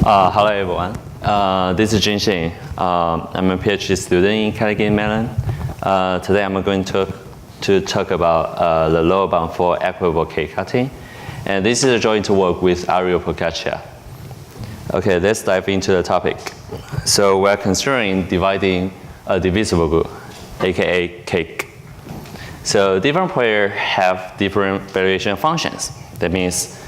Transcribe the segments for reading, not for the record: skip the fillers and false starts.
Hello everyone. This is Junxing. I'm a PhD student in Carnegie Mellon. Today I'm going to talk about the lower bound for equitable cake cutting. And this is a joint work with Ariel Procaccia. Okay, let's dive into the topic. So we're considering dividing a divisible group, aka cake. So different players have different valuation functions. That means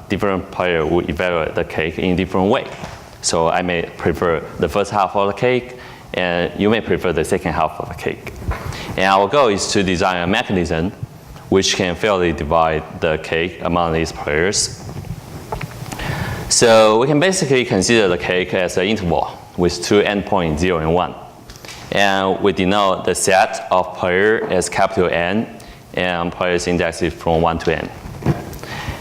different player will evaluate the cake in different way. So I may prefer the first half of the cake, and you may prefer the second half of the cake. And our goal is to design a mechanism which can fairly divide the cake among these players. So we can basically consider the cake as an interval with two endpoints, 0 and 1. And we denote the set of players as capital N, and players indexed from 1 to N.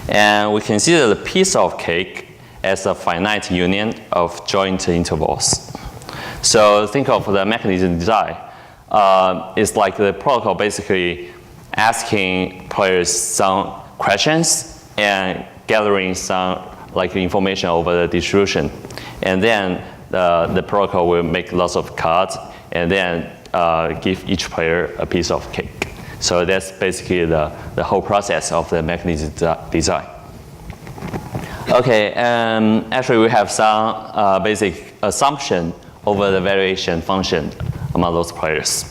And we consider the piece of cake as a finite union of joint intervals. So think of the mechanism design. It's like the protocol basically asking players some questions and gathering some information over the distribution. And then the protocol will make lots of cards and then give each player a piece of cake. So that's basically the whole process of the mechanism design. Okay, actually we have some basic assumption over the variation function among those players.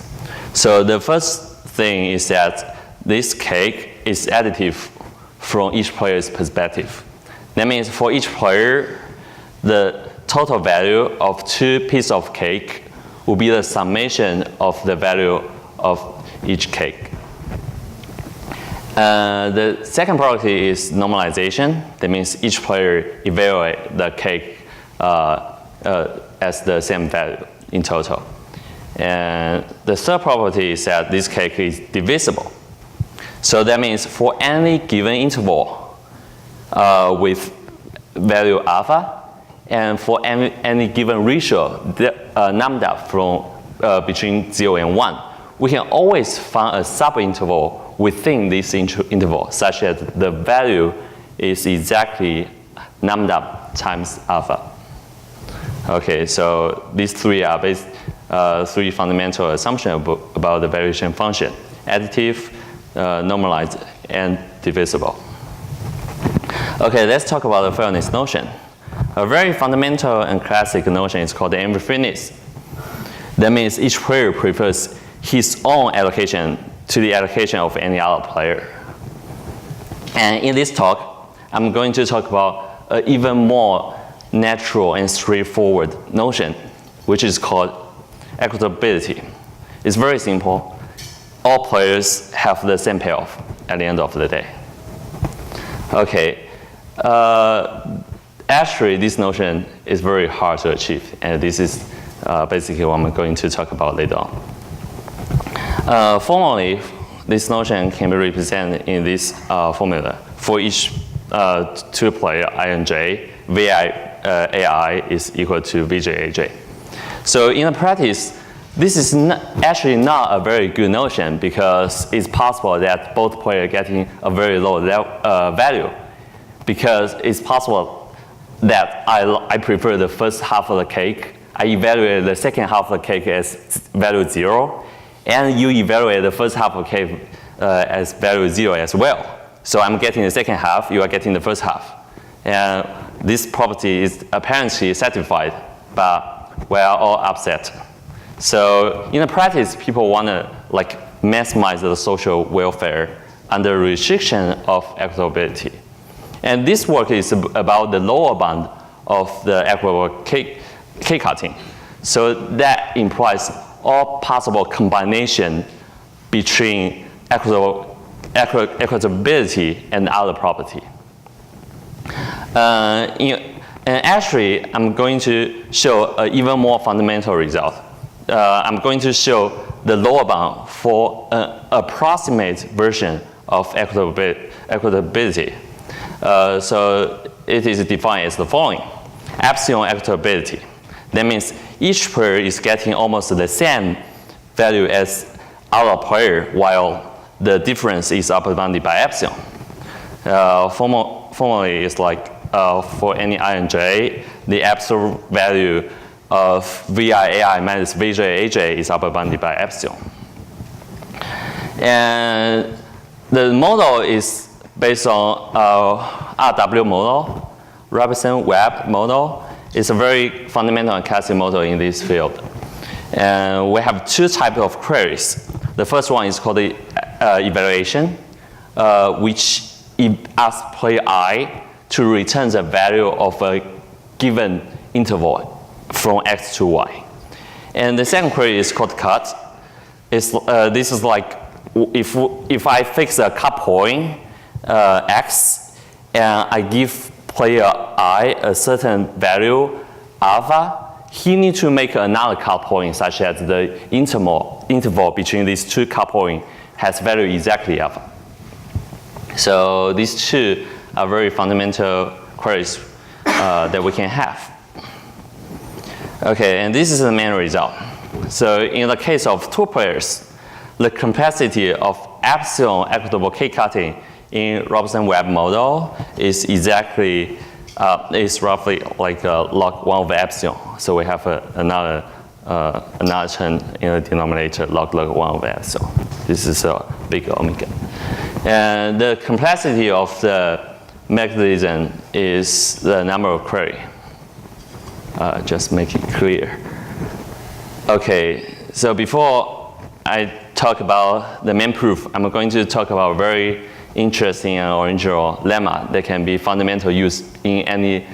So the first thing is that this cake is additive from each player's perspective. That means for each player, the total value of two pieces of cake will be the summation of the value of each cake. The second property is normalization. That means each player evaluate the cake as the same value in total. And the third property is that this cake is divisible. So that means for any given interval with value alpha, and for any given ratio, lambda from between 0 and 1, we can always find a subinterval within this interval such that the value is exactly lambda times alpha. Okay, so these three are three fundamental assumptions about the variation function: additive, normalized, and divisible. Okay, let's talk about the fairness notion. A very fundamental and classic notion is called the unfairness. That means each player prefers his own allocation to the allocation of any other player. And in this talk, I'm going to talk about an even more natural and straightforward notion, which is called equitability. It's very simple. All players have the same payoff at the end of the day. Okay. Actually, this notion is very hard to achieve, and this is basically what I'm going to talk about later on. Formally, this notion can be represented in this formula. For each two-player INJ, VI AI is equal to VJ AJ. So in practice, this is actually not a very good notion because it's possible that both players getting a very low value, because it's possible that I prefer the first half of the cake. I evaluate the second half of the cake as value 0, and you evaluate the first half of the cake as value 0 as well. So I'm getting the second half, you are getting the first half. And this property is apparently satisfied, but we are all upset. So in practice, people want to maximize the social welfare under restriction of equitability. And this work is about the lower bound of the equitable cake cutting. So that implies all possible combination between equitability and other property. And actually, I'm going to show an even more fundamental result. I'm going to show the lower bound for an approximate version of equitability. So it is defined as the following: epsilon equitability. That means each player is getting almost the same value as other player, while the difference is upper bounded by epsilon. Formally, it's like for any I and j, the absolute value of VIAI minus VJAJ is upper bounded by epsilon. And the model is based on RW model, Robertson-Webb model. It's a very fundamental and classic model in this field. And we have two types of queries. The first one is called the evaluation, which asks player I to return the value of a given interval from x to y. And the second query is called cut. This is like if I fix a cut point x and I give player I a certain value alpha, he needs to make another cut point such that the interval between these two cut points has value exactly alpha. So these two are very fundamental queries that we can have. Okay, and this is the main result. So in the case of two players, the complexity of epsilon equitable k-cutting in Robertson-Webb model is exactly is roughly like log 1 over epsilon. So we have another term in the denominator log 1 over epsilon. This is a big omega. And the complexity of the mechanism is the number of query. Just make it clear. Okay, so before I talk about the main proof, I'm going to talk about a very interesting and original lemma that can be fundamental use in any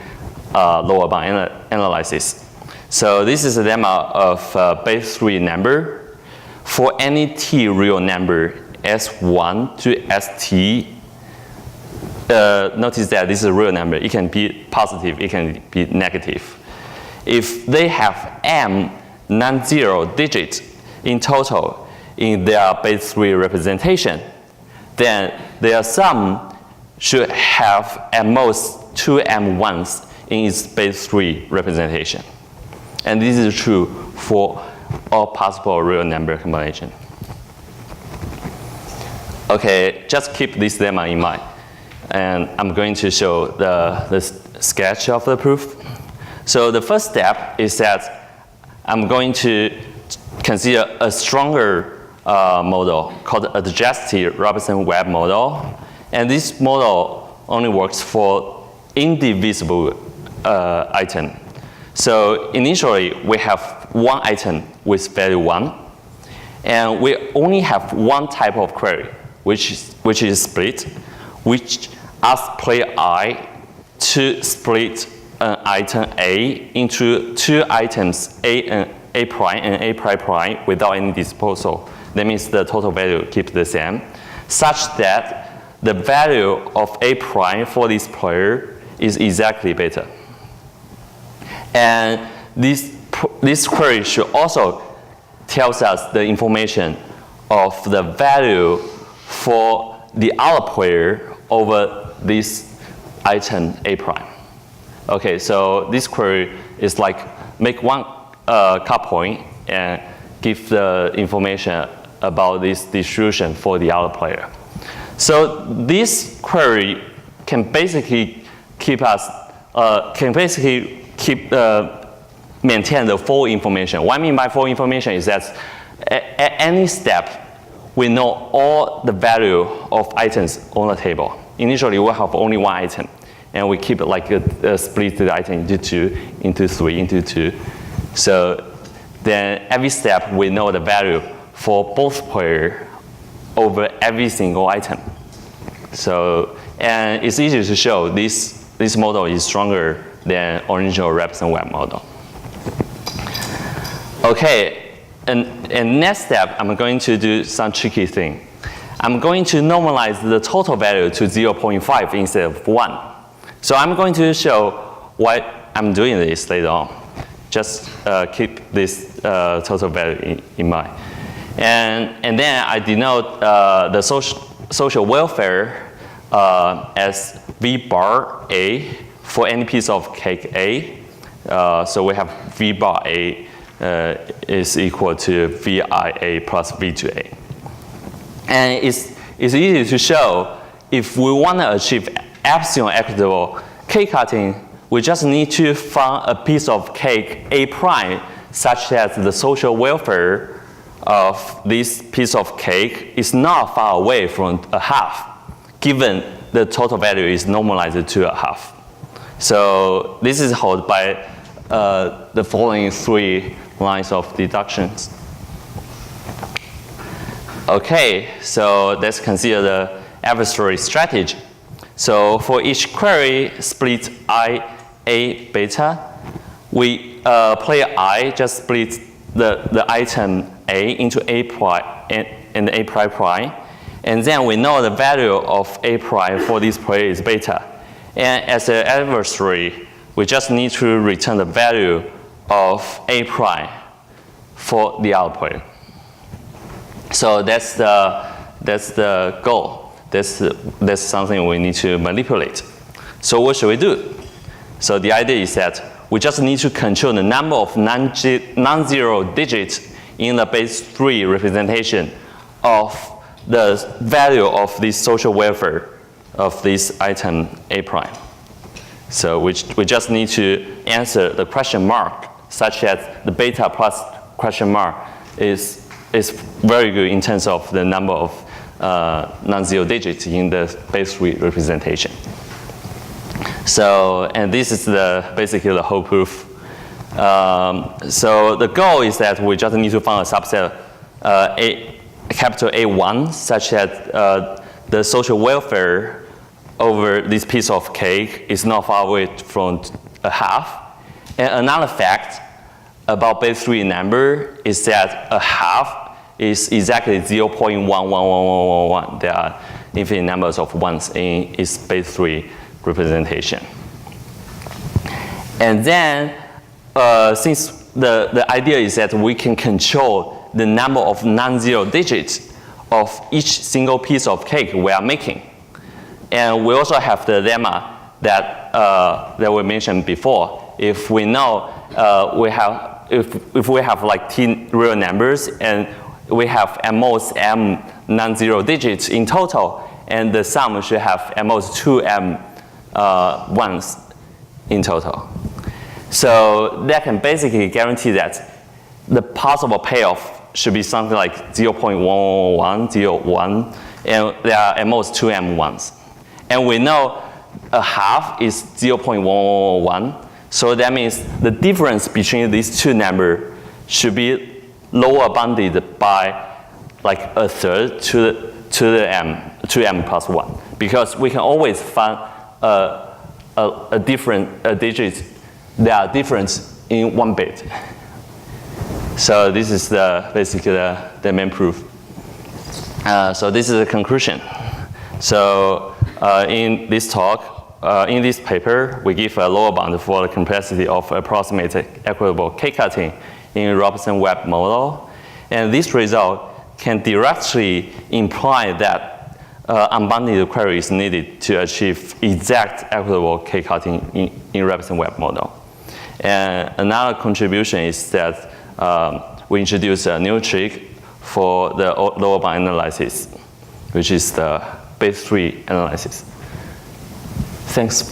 lower bound analysis. So this is a lemma of base 3 number. For any t real number S1 to ST, notice that this is a real number. It can be positive, it can be negative. If they have m non-zero digits in total in their base 3 representation, then their sum should have at most 2m1s in its base 3 representation. And this is true for all possible real number combination. Okay, just keep this lemma in mind. And I'm going to show the sketch of the proof. So the first step is that I'm going to consider a stronger model called adjusted Robertson-Webb model. And this model only works for indivisible item. So initially, we have one item with value 1. And we only have one type of query, which is split, which asks player I to split an item A into two items A and A prime and A prime prime without any disposal. That means the total value keeps the same, such that the value of A prime for this player is exactly beta. And this query should also tells us the information of the value for the other player over this item A prime. Okay, so this query is like make one cut point and give the information about this distribution for the other player. So this query can basically keep us maintain the full information. What I mean by full information is that at any step, we know all the value of items on the table. Initially, we have only one item, and we keep it like split the item into 2, into 3, into 2. So then every step, we know the value for both players over every single item. So, and it's easy to show this model is stronger than original Robertson-Webb model. Okay, and next step, I'm going to do some tricky thing. I'm going to normalize the total value to 0.5 instead of 1. So I'm going to show why I'm doing this later on. Just keep this total value in mind. And then I denote the social welfare as V bar A for any piece of cake A. So we have V bar A is equal to VIA plus V2A. And it's easy to show if we want to achieve epsilon equitable cake cutting, we just need to find a piece of cake A prime such that the social welfare of this piece of cake is not far away from a half, given the total value is normalized to a half. So this is held by the following 3 lines of deductions. Okay, so let's consider the adversary strategy. So for each query split I, A, beta, we player I just split the item A into A prime and A prime, and then we know the value of A prime for this player is beta. And as an adversary, we just need to return the value of A prime for the other player. So that's the goal. That's something we need to manipulate. So what should we do? So the idea is that we just need to control the number of non-zero digits in the base 3 representation of the value of this social welfare of this item A prime. So we just need to answer the question mark such that the beta plus question mark is very good in terms of the number of non-zero digits in the base 3 representation. So, and this is basically the whole proof. So the goal is that we just need to find a subset capital A1 such that the social welfare over this piece of cake is not far away from a half. And another fact about base 3 number is that a half is exactly 0.111111. There are infinite numbers of ones in its base 3 representation. And then, since the idea is that we can control the number of non-zero digits of each single piece of cake we are making. And we also have the lemma that we mentioned before. If we know if we have like 10 real numbers and we have at most m non-zero digits in total, and the sum should have at most 2m ones in total. So that can basically guarantee that the possible payoff should be something like 0.11101, and there are at most 2m ones. And we know a half is 0.111, so that means the difference between these two numbers should be lower bounded by like a third to the m plus 1, because we can always find a digit that are different in 1 bit. So this is basically the main proof. So this is the conclusion. So in this talk, in this paper, we give a lower bound for the complexity of approximate equitable cake cutting in Robinson-Webb model. And this result can directly imply that unbounded query is needed to achieve exact equitable cake cutting in Robinson-Webb model. And another contribution is that we introduce a new trick for the lower bound analysis, which is the base 3 analysis. Thanks.